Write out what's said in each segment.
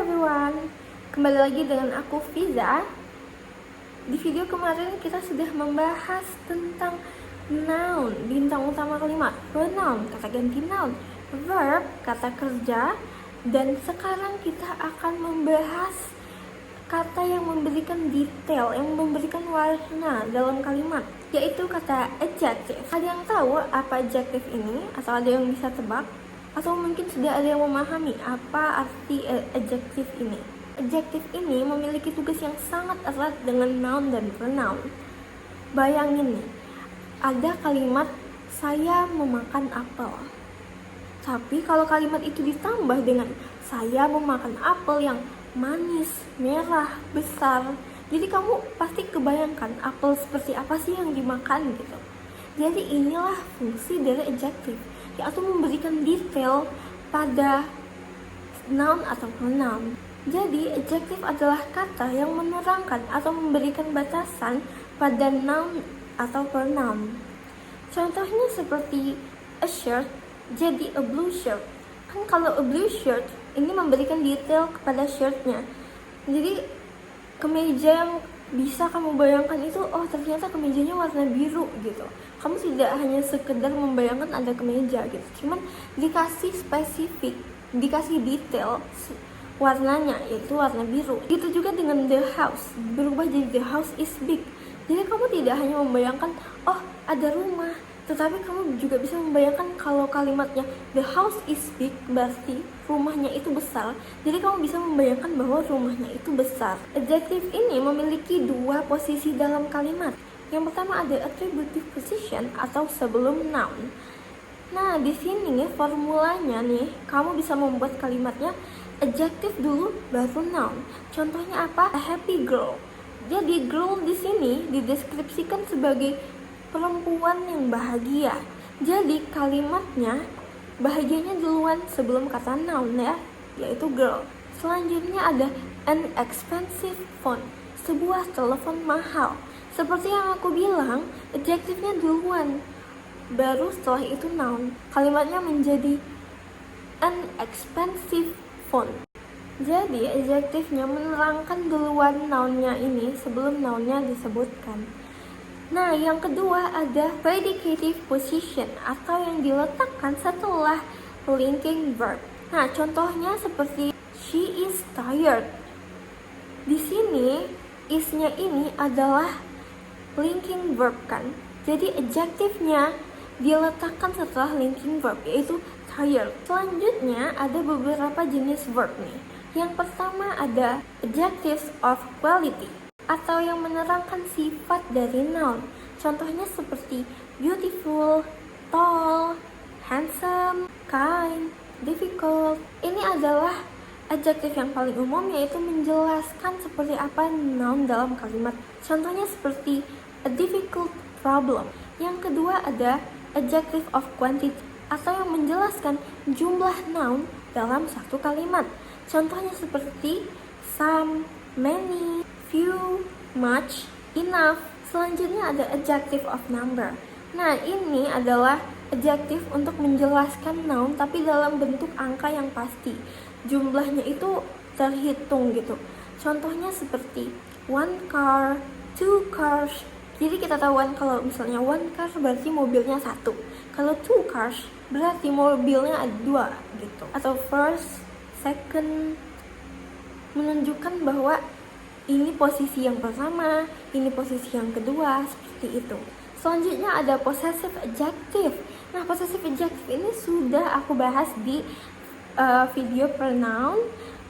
everyone, kembali lagi dengan aku Fiza. Di video kemarin kita sudah membahas tentang noun, bintang utama kalimat, pronoun, kata ganti noun, verb, kata kerja, dan sekarang kita akan membahas kata yang memberikan detail, yang memberikan warna dalam kalimat, yaitu kata adjective. Ada yang tahu apa adjective ini? Atau ada yang bisa tebak? Atau mungkin sudah ada yang memahami apa arti adjective ini? Adjective ini memiliki tugas yang sangat erat dengan noun dan pronoun. Bayangin nih, ada kalimat saya memakan apel. Tapi kalau kalimat itu ditambah dengan saya memakan apel yang manis, merah, besar, jadi kamu pasti kebayangkan apel seperti apa sih yang dimakan gitu. Jadi inilah fungsi dari adjective, yaitu memberikan detail pada noun atau pronoun. Jadi adjective adalah kata yang menerangkan atau memberikan batasan pada noun atau pronoun. Contohnya seperti a shirt jadi a blue shirt. Kan kalau a blue shirt ini memberikan detail kepada shirtnya. Jadi kemeja yang bisa kamu bayangkan itu, oh ternyata kemejanya warna biru gitu. Kamu tidak hanya sekedar membayangkan ada kemeja gitu, cuman dikasih spesifik, dikasih detail warnanya, yaitu warna biru. Gitu juga dengan the house, berubah jadi the house is big. Jadi kamu tidak hanya membayangkan, oh ada rumah, tetapi kamu juga bisa membayangkan kalau kalimatnya the house is big berarti rumahnya itu besar. Jadi kamu bisa membayangkan bahwa rumahnya itu besar. Adjective ini memiliki dua posisi dalam kalimat. Yang pertama ada attributive position atau sebelum noun. Nah, di sini nih formulanya nih, kamu bisa membuat kalimatnya adjective dulu baru noun. Contohnya apa? A happy girl. Jadi girl di sini dideskripsikan sebagai perempuan yang bahagia. Jadi kalimatnya bahagianya duluan sebelum kata noun ya, yaitu girl. Selanjutnya ada an expensive phone, sebuah telepon mahal. Seperti yang aku bilang, adjektifnya duluan, baru setelah itu noun. Kalimatnya menjadi an expensive phone. Jadi adjektifnya menerangkan duluan nounnya ini sebelum nounnya disebutkan. Nah, yang kedua ada predicative position atau yang diletakkan setelah linking verb. Nah, contohnya seperti she is tired. Di sini is-nya ini adalah linking verb kan. Jadi adjektifnya diletakkan setelah linking verb, yaitu tired. Selanjutnya ada beberapa jenis verb nih. Yang pertama ada adjectives of quality atau yang menerangkan sifat dari noun. Contohnya seperti beautiful, tall, handsome, kind, difficult. Ini adalah adjektif yang paling umum, yaitu menjelaskan seperti apa noun dalam kalimat. Contohnya seperti a difficult problem. Yang kedua ada adjective of quantity atau yang menjelaskan jumlah noun dalam satu kalimat. Contohnya seperti some, many, few, much, enough. Selanjutnya ada adjective of number. Nah, ini adalah adjektif untuk menjelaskan noun tapi dalam bentuk angka yang pasti. Jumlahnya itu terhitung gitu. Contohnya seperti one car, two cars. Jadi kita tahu kan kalau misalnya one car berarti mobilnya satu. Kalau two cars berarti mobilnya ada dua gitu. Atau first, second, menunjukkan bahwa ini posisi yang pertama, ini posisi yang kedua, seperti itu. Selanjutnya ada possessive adjective. Nah, possessive adjective ini sudah aku bahas di video pronoun.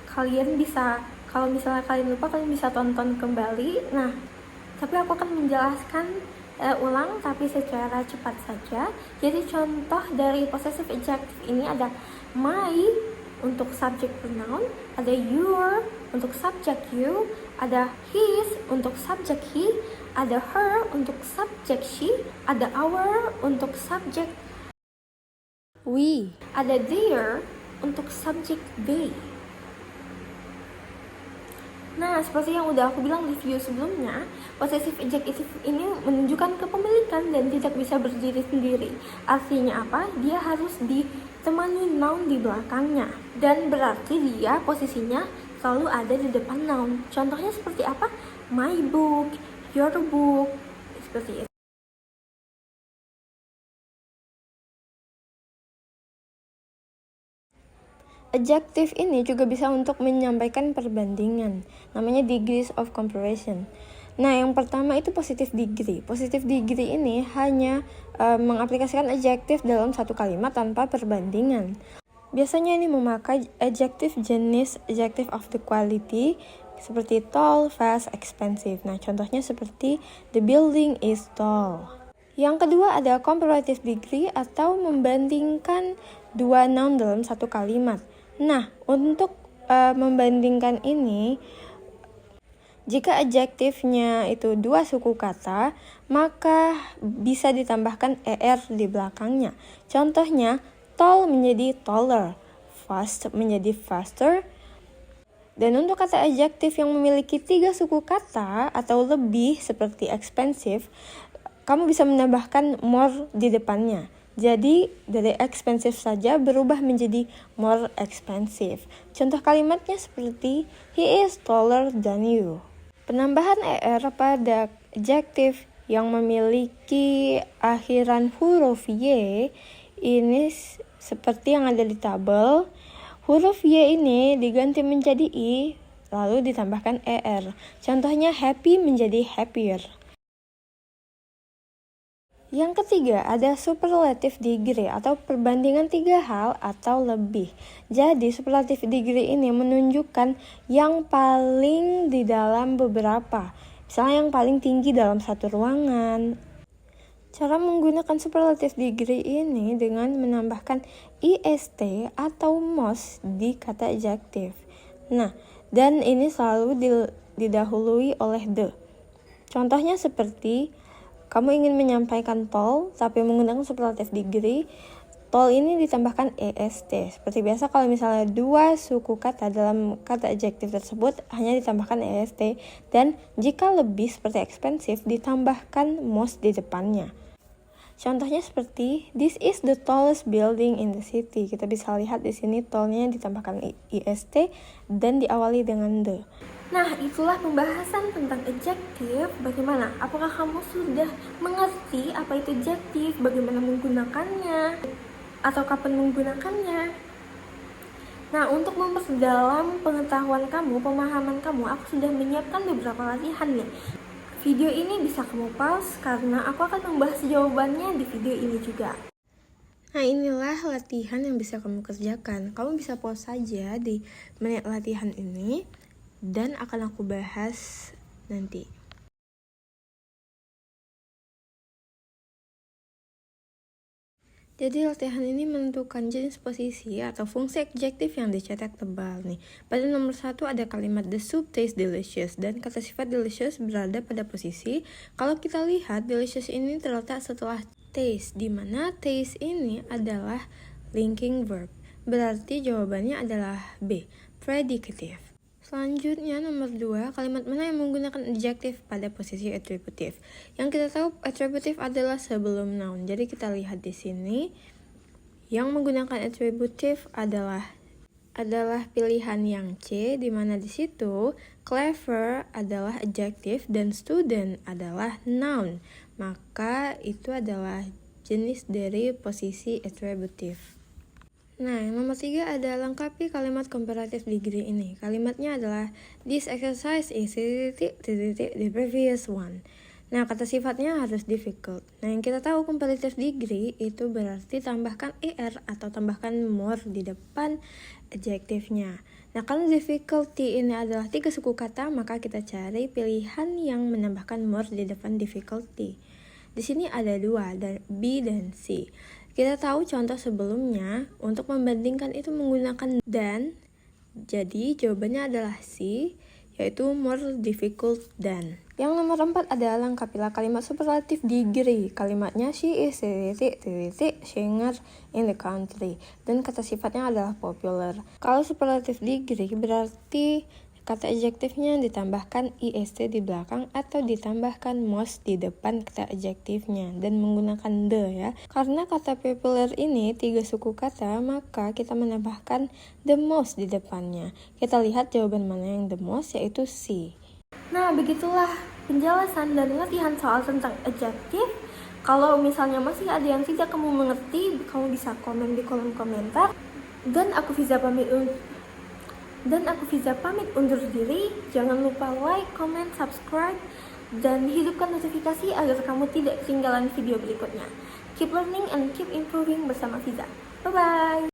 Kalian bisa, kalau misalnya kalian lupa, kalian bisa tonton kembali. Nah, tapi aku akan menjelaskan ulang tapi secara cepat saja. Jadi contoh dari possessive adjective ini ada my untuk subject pronoun, ada your untuk subject you, ada his untuk subject he, ada her untuk subject she, ada our untuk subject we, ada their untuk subject they. Nah, seperti yang udah aku bilang di video sebelumnya, possessive adjective ini menunjukkan kepemilikan dan tidak bisa berdiri sendiri. Artinya apa? Dia harus ditemani noun di belakangnya. Dan berarti dia posisinya selalu ada di depan noun. Contohnya seperti apa? My book, your book, seperti itu. Adjective ini juga bisa untuk menyampaikan perbandingan, namanya degrees of comparison. Nah, yang pertama itu positive degree. Positive degree ini hanya mengaplikasikan adjective dalam satu kalimat tanpa perbandingan. Biasanya ini memakai adjective jenis adjective of the quality seperti tall, fast, expensive. Nah, contohnya seperti the building is tall. Yang kedua ada comparative degree atau membandingkan dua noun dalam satu kalimat. Nah, untuk membandingkan ini, jika adjektifnya itu dua suku kata, maka bisa ditambahkan er di belakangnya. Contohnya, tall menjadi taller, fast menjadi faster. Dan untuk kata adjektif yang memiliki 3 suku kata atau lebih seperti expensive, kamu bisa menambahkan more di depannya. Jadi dari expensive saja berubah menjadi more expensive. Contoh kalimatnya seperti he is taller than you. Penambahan er pada adjektif yang memiliki akhiran huruf y ini seperti yang ada di tabel. Huruf y ini diganti menjadi i lalu ditambahkan er. Contohnya happy menjadi happier. Yang ketiga ada superlative degree atau perbandingan 3 hal atau lebih. Jadi superlative degree ini menunjukkan yang paling di dalam beberapa. Misalnya yang paling tinggi dalam satu ruangan. Cara menggunakan superlative degree ini dengan menambahkan ist atau most di kata adjective. Nah, dan ini selalu didahului oleh the. Contohnya seperti kamu ingin menyampaikan tall tapi menggunakan superlative degree, tall ini ditambahkan est. Seperti biasa kalau misalnya 2 suku kata dalam kata adjective tersebut hanya ditambahkan est, dan jika lebih seperti expensive ditambahkan most di depannya. Contohnya seperti this is the tallest building in the city. Kita bisa lihat di sini tallnya ditambahkan ist dan diawali dengan the. Nah, itulah pembahasan tentang adjective. Bagaimana? Apakah kamu sudah mengerti apa itu adjective, bagaimana menggunakannya, atau kapan menggunakannya? Nah, untuk memperdalam pengetahuan kamu, pemahaman kamu, aku sudah menyiapkan beberapa latihan nih. Video ini bisa kamu pause karena aku akan membahas jawabannya di video ini juga. Nah, inilah latihan yang bisa kamu kerjakan. Kamu bisa pause saja di menit latihan ini dan akan aku bahas nanti. Jadi latihan ini menentukan jenis posisi atau fungsi adjektif yang dicetak tebal nih. Pada nomor 1 ada kalimat the soup tastes delicious dan kata sifat delicious berada pada posisi. Kalau kita lihat delicious ini terletak setelah taste, di mana taste ini adalah linking verb. Berarti jawabannya adalah B, predicative. Selanjutnya nomor 2, kalimat mana yang menggunakan adjektif pada posisi attributive. Yang kita tahu attributive adalah sebelum noun. Jadi kita lihat di sini yang menggunakan attributive adalah pilihan yang C, di mana di situ clever adalah adjektif dan student adalah noun. Maka itu adalah jenis dari posisi attributive. Nah, yang nomor 3 ada lengkapi kalimat comparative degree ini. Kalimatnya adalah this exercise is the previous one. Nah, kata sifatnya harus difficult. Nah, yang kita tahu comparative degree itu berarti tambahkan er atau tambahkan more di depan adjektifnya. Nah, kalau difficulty ini adalah 3 suku kata, maka kita cari pilihan yang menambahkan more di depan difficulty. Di sini ada 2, dan B dan C. Kita tahu contoh sebelumnya, untuk membandingkan itu menggunakan dan, jadi jawabannya adalah C, yaitu more difficult than. Yang nomor 4 adalah lengkapilah kalimat superlative degree. Kalimatnya she is singer in the country. Dan kata sifatnya adalah popular. Kalau superlative degree berarti kata adjektifnya ditambahkan ist di belakang atau ditambahkan most di depan kata adjektifnya dan menggunakan the ya. Karena kata popular ini 3 suku kata, maka kita menambahkan the most di depannya. Kita lihat jawaban mana yang the most, yaitu C. Nah, begitulah penjelasan dan latihan soal tentang adjektif. Kalau misalnya masih ada yang tidak kamu mengerti, kamu bisa komen di kolom komentar. Dan aku Fiza pamit undur diri. Jangan lupa like, comment, subscribe, dan hidupkan notifikasi agar kamu tidak ketinggalan video berikutnya. Keep learning and keep improving bersama Fiza. Bye-bye!